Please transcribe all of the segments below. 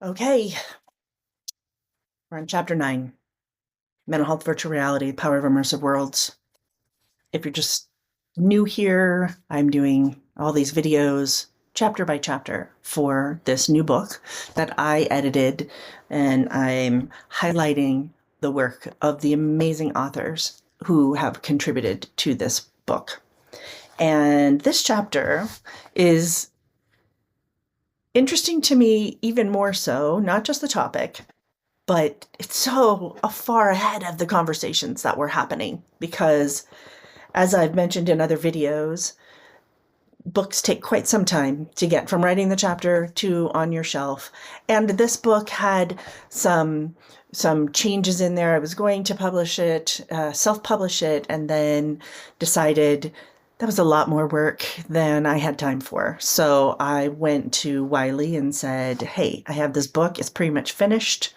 Okay, we're on chapter 9, Mental Health Virtual Reality, Power of Immersive Worlds. If you're just new here, I'm doing all these videos chapter by chapter for this new book that I edited, and I'm highlighting the work of the amazing authors who have contributed to this book. And this chapter is interesting to me even more so, not just the topic, but it's so far ahead of the conversations that were happening because, as I've mentioned in other videos, books take quite some time to get from writing the chapter to on your shelf. And this book had some changes in there. I was going to publish it, self-publish it, and then decided that was a lot more work than I had time for. So I went to Wiley and said, hey, I have this book. It's pretty much finished.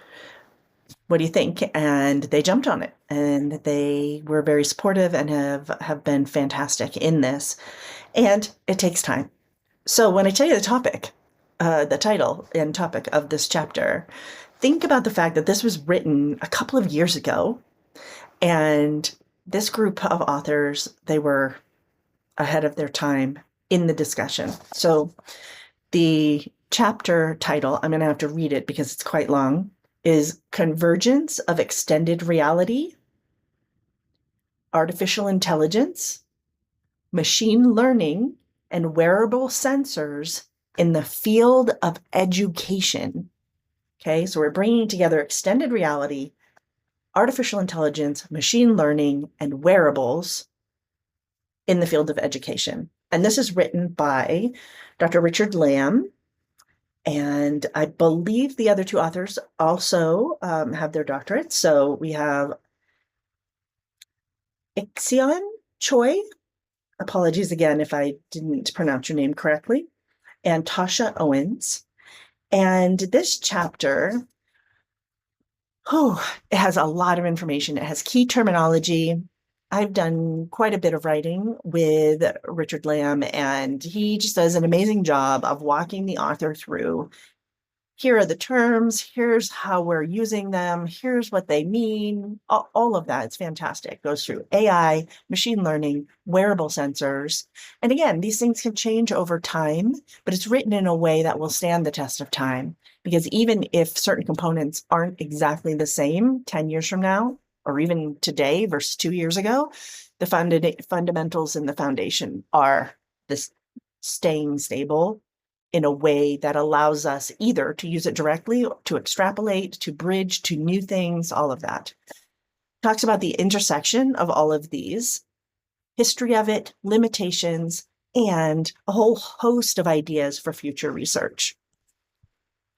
What do you think? And they jumped on it, and they were very supportive and have been fantastic in this. And it takes time. So when I tell you the title and topic of this chapter, think about the fact that this was written a couple of years ago, and this group of authors, they were ahead of their time in the discussion. So the chapter title, I'm going to have to read it because it's quite long, is Convergence of Extended Reality, Artificial Intelligence, Machine Learning, and Wearable Sensors in the Field of Education. Okay, so we're bringing together extended reality, artificial intelligence, machine learning, and wearables in the field of education. And this is written by Dr. Richard Lamb. And I believe the other two authors also have their doctorates. So we have Ixion Choi. Apologies again if I didn't pronounce your name correctly. And Tasha Owens. And this chapter, it has a lot of information. It has key terminology. I've done quite a bit of writing with Richard Lamb, and he just does an amazing job of walking the author through. Here are the terms, here's how we're using them, here's what they mean, all of that. It's fantastic. It goes through AI, machine learning, wearable sensors. And again, these things can change over time, but it's written in a way that will stand the test of time. Because even if certain components aren't exactly the same 10 years from now, or even today versus 2 years ago, the fundamentals and the foundation are this staying stable in a way that allows us either to use it directly, to extrapolate, to bridge to new things, all of that. Talks about the intersection of all of these, history of it, limitations, and a whole host of ideas for future research.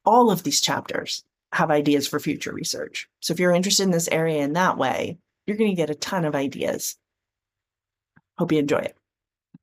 All of these chapters have ideas for future research. So if you're interested in this area in that way, you're going to get a ton of ideas. Hope you enjoy it.